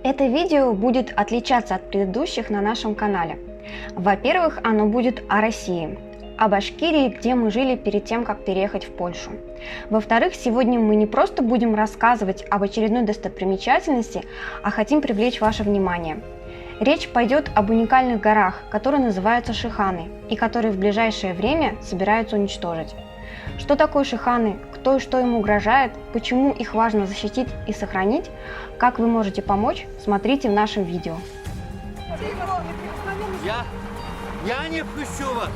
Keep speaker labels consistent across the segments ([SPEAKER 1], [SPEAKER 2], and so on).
[SPEAKER 1] Это видео будет отличаться от предыдущих на нашем канале. Во-первых, оно будет о России, о Башкирии, где мы жили перед тем, как переехать в Польшу. Во-вторых, сегодня мы не просто будем рассказывать об очередной достопримечательности, а хотим привлечь ваше внимание. Речь пойдет об уникальных горах, которые называются Шиханы, и которые в ближайшее время собираются уничтожить. Что такое Шиханы, кто и что им угрожает, почему их важно защитить и сохранить, как вы можете помочь, смотрите в нашем видео.
[SPEAKER 2] Я не впущу вас.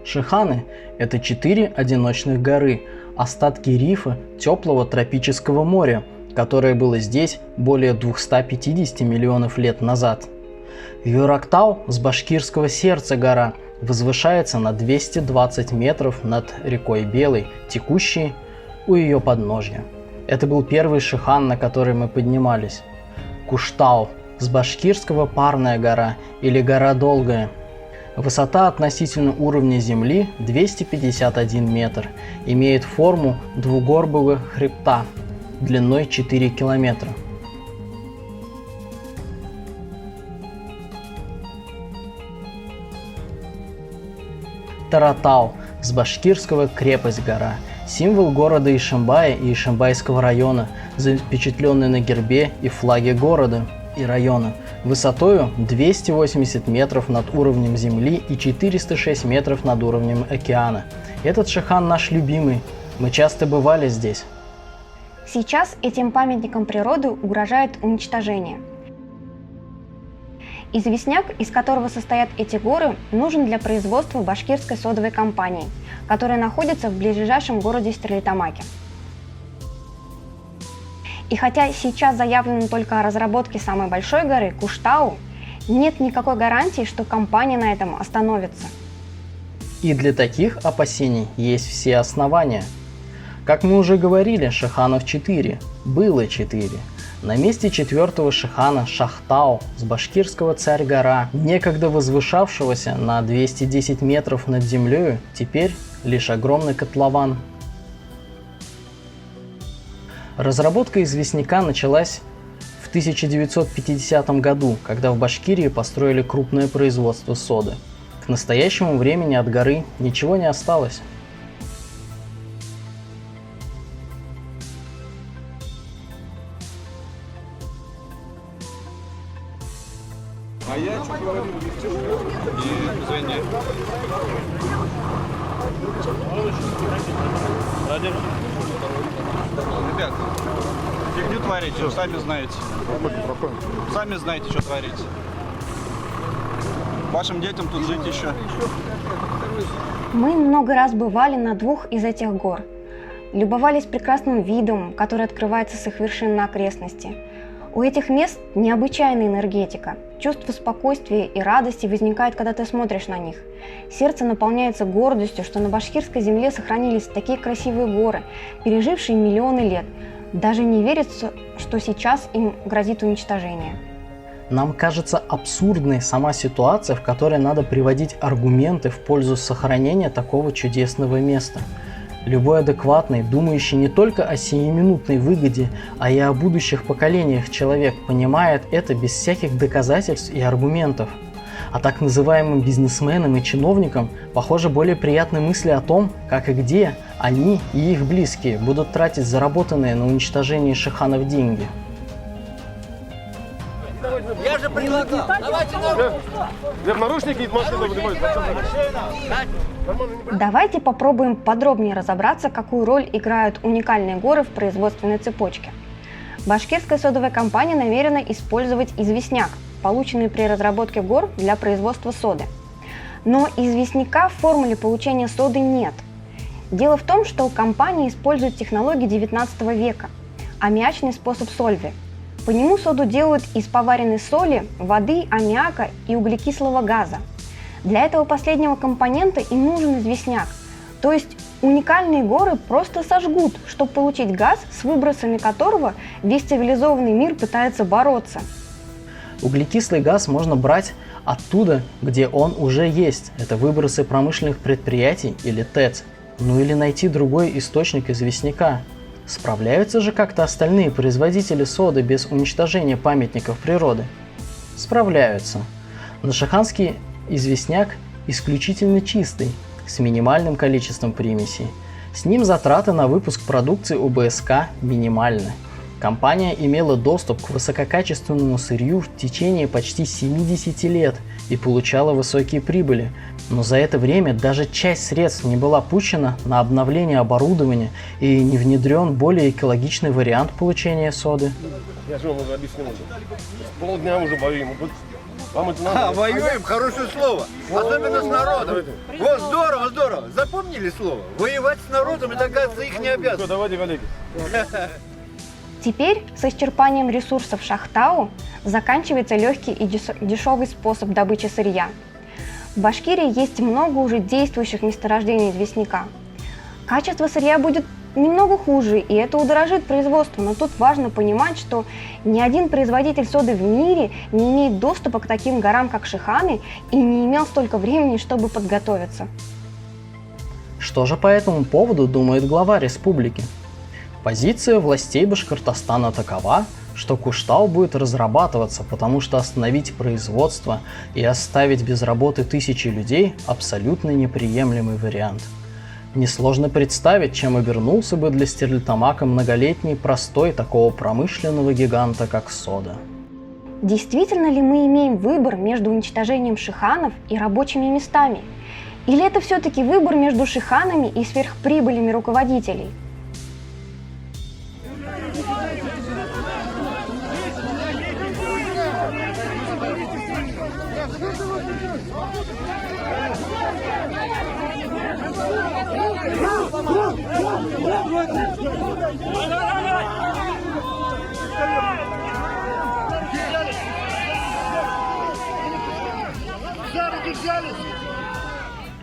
[SPEAKER 3] Шиханы – это 4 одиночных горы, остатки рифа теплого тропического моря, которое было здесь более 250 миллионов лет назад. Юрактау с башкирского сердца гора возвышается на 220 метров над рекой Белой, текущей у ее подножья. Это был первый Шихан, на который мы поднимались. Куштау с башкирского Парная гора или гора Долгая. Высота относительно уровня земли 251 метр, имеет форму двугорбого хребта длиной 4 километра. Таратау с башкирского Крепость гора, символ города Ишимбая и Ишимбайского района, запечатленный на гербе и флаге города и района, высотою 280 метров над уровнем земли и 406 метров над уровнем океана. Этот Шихан наш любимый, мы часто бывали здесь.
[SPEAKER 1] Сейчас этим памятникам природы угрожает уничтожение. Известняк, из которого состоят эти горы, нужен для производства башкирской содовой компании, которая находится в ближайшем городе Стерлитамаке. И хотя сейчас заявлено только о разработке самой большой горы Куштау, нет никакой гарантии, что компания на этом остановится.
[SPEAKER 3] И для таких опасений есть все основания. Как мы уже говорили, Шиханов 4, было 4. На месте 4-го Шихана Шахтау с башкирского Царь-гора, некогда возвышавшегося на 210 метров над землей, теперь лишь огромный котлован. Разработка известняка началась в 1950 году, когда в Башкирии построили крупное производство соды. К настоящему времени от горы ничего не осталось.
[SPEAKER 4] А я что говорю? Извини. Ребят, фигню творите, сами знаете. Сами знаете, что творите. Вашим детям тут жить еще.
[SPEAKER 1] Мы много раз бывали на двух из этих гор. Любовались прекрасным видом, который открывается с их вершин на окрестности. У этих мест необычайная энергетика. Чувство спокойствия и радости возникает, когда ты смотришь на них. Сердце наполняется гордостью, что на башкирской земле сохранились такие красивые горы, пережившие миллионы лет. Даже не верится, что сейчас им грозит уничтожение.
[SPEAKER 3] Нам кажется абсурдной сама ситуация, в которой надо приводить аргументы в пользу сохранения такого чудесного места. Любой адекватный, думающий не только о сиюминутной выгоде, а и о будущих поколениях человек понимает это без всяких доказательств и аргументов. А так называемым бизнесменам и чиновникам, похоже, более приятны мысли о том, как и где они и их близкие будут тратить заработанные на уничтожение Шиханов деньги.
[SPEAKER 2] Я же предлагал. Давайте
[SPEAKER 4] Наручники,
[SPEAKER 1] Давайте попробуем подробнее разобраться, какую роль играют уникальные горы в производственной цепочке. Башкирская содовая компания намерена использовать известняк, полученный при разработке гор для производства соды. Но известняка в формуле получения соды нет. Дело в том, что компания использует технологии 19 века – аммиачный способ сольви. По нему соду делают из поваренной соли, воды, аммиака и углекислого газа. Для этого последнего компонента и нужен известняк, то есть уникальные горы просто сожгут, чтобы получить газ, с выбросами которого весь цивилизованный мир пытается бороться.
[SPEAKER 3] Углекислый газ можно брать оттуда, где он уже есть. Это выбросы промышленных предприятий или ТЭЦ. Ну или найти другой источник известняка. Справляются же как-то остальные производители соды без уничтожения памятников природы? Справляются. Но шиханский известняк исключительно чистый, с минимальным количеством примесей. С ним затраты на выпуск продукции у БСК минимальны. Компания имела доступ к высококачественному сырью в течение почти 70 лет и получала высокие прибыли, но за это время даже часть средств не была пущена на обновление оборудования и не внедрен более экологичный вариант получения соды.
[SPEAKER 5] Я же вам уже объяснил. Полдня уже воюем. Вам это надо?
[SPEAKER 2] Воюем, хорошее слово. Особенно с народом. Вот здорово, здорово. Запомнили слово? Воевать с народом, это, оказывается, их не обязанность.
[SPEAKER 5] Все, давайте, коллеги.
[SPEAKER 1] Теперь с исчерпанием ресурсов Шахтау заканчивается легкий и дешевый способ добычи сырья. В Башкирии есть много уже действующих месторождений известняка. Качество сырья будет немного хуже, и это удорожит производство, но тут важно понимать, что ни один производитель соды в мире не имеет доступа к таким горам, как Шиханы, и не имел столько времени, чтобы подготовиться.
[SPEAKER 3] Что же по этому поводу думает глава республики? Позиция властей Башкортостана такова, что Куштау будет разрабатываться, потому что остановить производство и оставить без работы тысячи людей – абсолютно неприемлемый вариант. Несложно представить, чем обернулся бы для Стерлитамака многолетний простой такого промышленного гиганта, как сода.
[SPEAKER 1] Действительно ли мы имеем выбор между уничтожением шиханов и рабочими местами? Или это все-таки выбор между шиханами и сверхприбылями руководителей?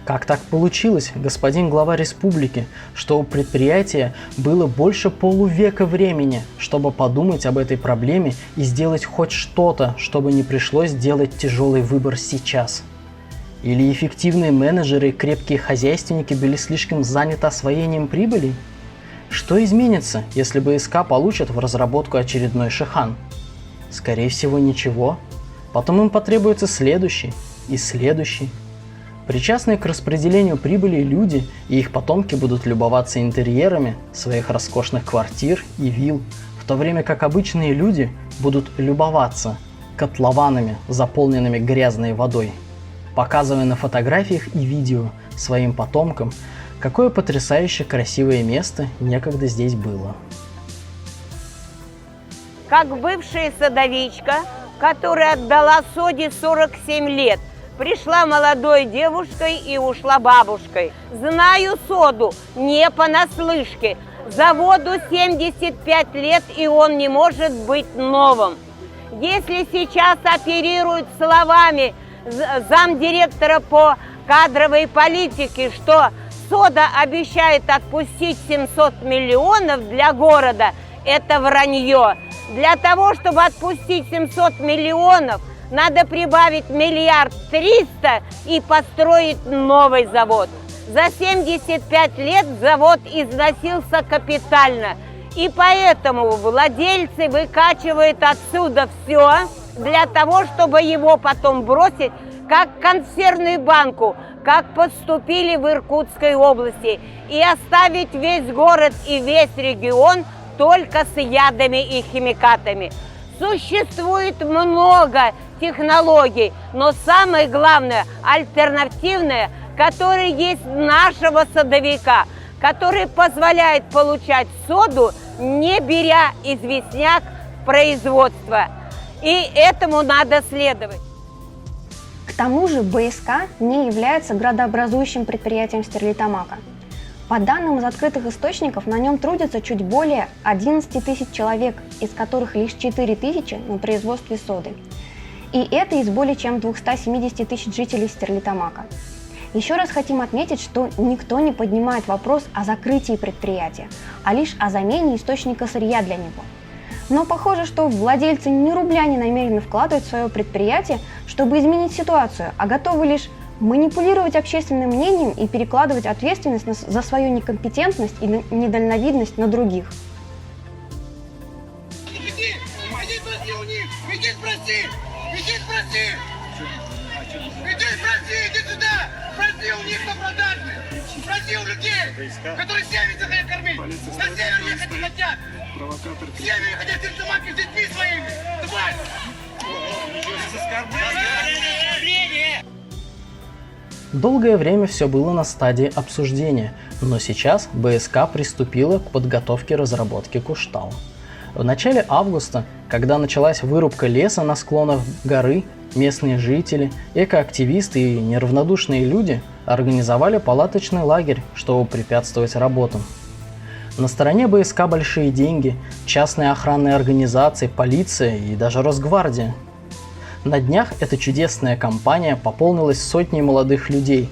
[SPEAKER 3] Как так получилось, господин глава республики, что у предприятия было больше полувека времени, чтобы подумать об этой проблеме и сделать хоть что-то, чтобы не пришлось делать тяжелый выбор сейчас? Или эффективные менеджеры и крепкие хозяйственники были слишком заняты освоением прибыли? Что изменится, если БСК получат в разработку очередной шихан? Скорее всего, ничего. Потом им потребуется следующий и следующий. Причастные к распределению прибыли люди и их потомки будут любоваться интерьерами своих роскошных квартир и вилл, в то время как обычные люди будут любоваться котлованами, заполненными грязной водой, показывая на фотографиях и видео своим потомкам, какое потрясающе красивое место некогда здесь было.
[SPEAKER 6] Как бывшая садовичка, которая отдала соде 47 лет, пришла молодой девушкой и ушла бабушкой. Знаю соду не понаслышке. Заводу 75 лет, и он не может быть новым. Если сейчас оперируют словами замдиректора по кадровой политике, что сода обещает отпустить 700 миллионов для города, это вранье. Для того, чтобы отпустить 700 миллионов, надо прибавить 1 300 000 000 и построить новый завод. За 75 лет завод износился капитально. И поэтому владельцы выкачивают отсюда все для того, чтобы его потом бросить как консервную банку, как поступили в Иркутской области, и оставить весь город и весь регион только с ядами и химикатами. Существует много технологий, но самое главное, альтернативное, которое есть нашего садовика, который позволяет получать соду, не беря известняк в производство. И этому надо следовать.
[SPEAKER 1] К тому же БСК не является градообразующим предприятием Стерлитамака. По данным из открытых источников, на нем трудится чуть более 11 тысяч человек, из которых лишь 4 тысячи на производстве соды. И это из более чем 270 тысяч жителей Стерлитамака. Еще раз хотим отметить, что никто не поднимает вопрос о закрытии предприятия, а лишь о замене источника сырья для него. Но похоже, что владельцы ни рубля не намерены вкладывать в свое предприятие, чтобы изменить ситуацию, а готовы лишь манипулировать общественным мнением и перекладывать ответственность за свою некомпетентность и недальновидность на других.
[SPEAKER 7] Иди спроси у них! Иди спроси! Иди спроси! Иди спроси! Иди сюда! Спроси у них на продажи! Спроси у людей, которые семьи захотят кормить! На север ехать не хотят! Семьи хотят держать маки с детьми своими! Тварь!
[SPEAKER 3] Долгое время все было на стадии обсуждения, но сейчас БСК приступила к подготовке разработки Куштау. В начале августа, когда началась вырубка леса на склонах горы, местные жители, экоактивисты и неравнодушные люди организовали палаточный лагерь, чтобы препятствовать работам. На стороне БСК большие деньги, частные охранные организации, полиция и даже Росгвардия. На днях эта чудесная компания пополнилась сотней молодых людей,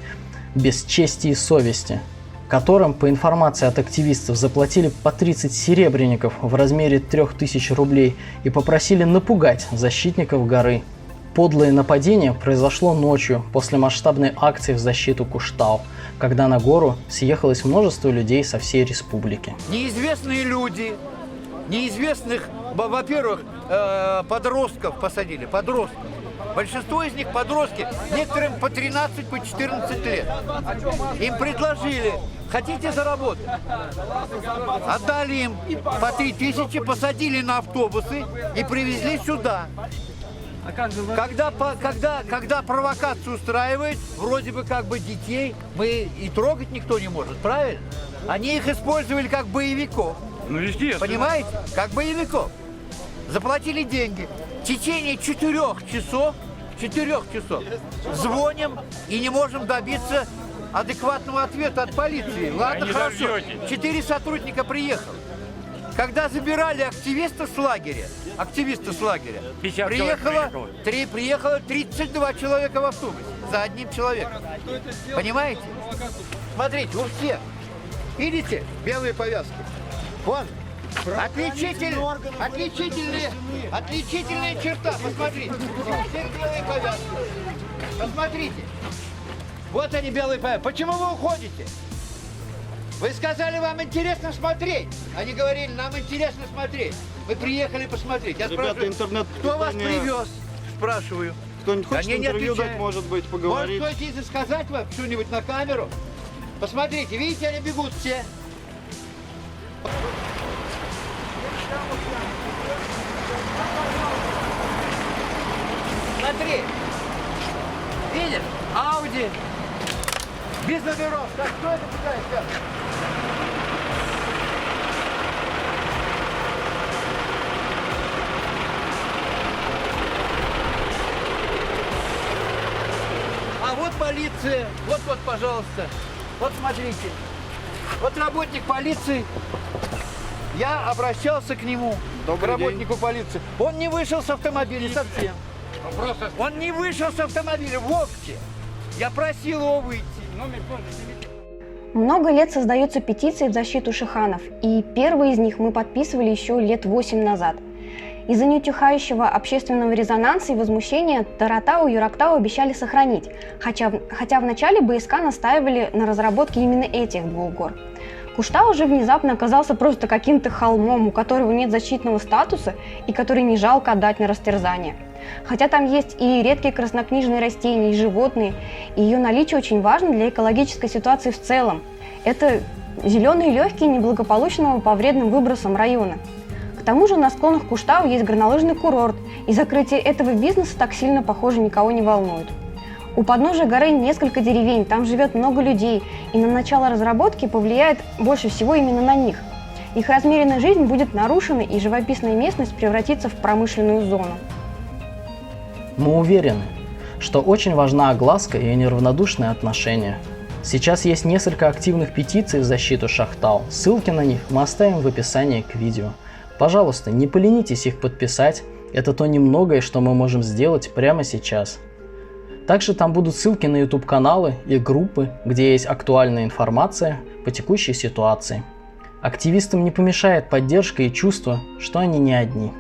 [SPEAKER 3] без чести и совести, которым, по информации от активистов, заплатили по 30 серебряников в размере 3000 рублей и попросили напугать защитников горы. Подлое нападение произошло ночью после масштабной акции в защиту Куштау, когда на гору съехалось множество людей со всей республики.
[SPEAKER 2] Неизвестные люди, неизвестных, во-первых, подростков посадили, подростков. Большинство из них подростки, некоторым по 13, по 14 лет. Им предложили, хотите заработать? Отдали им по 3000, посадили на автобусы и привезли сюда. Когда провокацию устраивают, вроде бы как бы детей, мы и трогать никто не может, правильно? Они их использовали как боевиков.
[SPEAKER 4] Ну, естественно.
[SPEAKER 2] Понимаете? Как боевиков. Заплатили деньги. В течение 4 часов звоним и не можем добиться адекватного ответа от полиции. Ладно, хорошо. 4 сотрудника приехало. Когда забирали активистов с лагеря, приехало 32 человека в автобусе за одним человеком. Понимаете? Смотрите, у всех. Видите белые повязки? Вон. Отличительная черта. Посмотрите. Все белые повязки. Посмотрите. Вот они, белые повязки. Почему вы уходите? Вы сказали, вам интересно смотреть. Они говорили, нам интересно смотреть. Мы приехали посмотреть. Я спрашиваю, кто вас привез? Спрашиваю.
[SPEAKER 4] Кто-нибудь хочет интервью дать, может быть, поговорить?
[SPEAKER 2] Может, хотите сказать вам что-нибудь на камеру? Посмотрите, видите, они бегут все. Смотри. Видишь? Ауди. Без номеров. Так, что это такая сейчас? А вот полиция. Вот, пожалуйста. Вот смотрите. Вот работник полиции. Я обращался к нему, к работнику полиции. Он не вышел с автомобиля совсем. Он не вышел с автомобиля вовсе. Я просил его выйти.
[SPEAKER 1] Много лет создаются петиции в защиту шиханов, и первые из них мы подписывали еще лет 8 назад. Из-за неутихающего общественного резонанса и возмущения Таратау и Юрактау обещали сохранить, хотя в начале БСК настаивали на разработке именно этих двух гор. Куштау же внезапно оказался просто каким-то холмом, у которого нет защитного статуса и который не жалко отдать на растерзание. Хотя там есть и редкие краснокнижные растения, и животные, и ее наличие очень важно для экологической ситуации в целом. Это зеленые легкие неблагополучного по вредным выбросам района. К тому же на склонах Куштау есть горнолыжный курорт, и закрытие этого бизнеса так сильно, похоже, никого не волнует. У подножия горы несколько деревень, там живет много людей, и на начало разработки повлияет больше всего именно на них. Их размеренная жизнь будет нарушена, и живописная местность превратится в промышленную зону.
[SPEAKER 3] Мы уверены, что очень важна огласка и неравнодушное отношение. Сейчас есть несколько активных петиций в защиту Шахтау. Ссылки на них мы оставим в описании к видео. Пожалуйста, не поленитесь их подписать. Это то немногое, что мы можем сделать прямо сейчас. Также там будут ссылки на YouTube-каналы и группы, где есть актуальная информация по текущей ситуации. Активистам не помешает поддержка и чувство, что они не одни.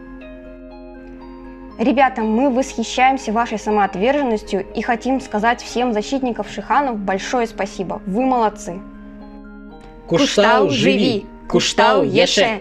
[SPEAKER 1] Ребята, мы восхищаемся вашей самоотверженностью и хотим сказать всем защитникам шиханов большое спасибо. Вы молодцы.
[SPEAKER 3] Куштау живи! Куштау еше!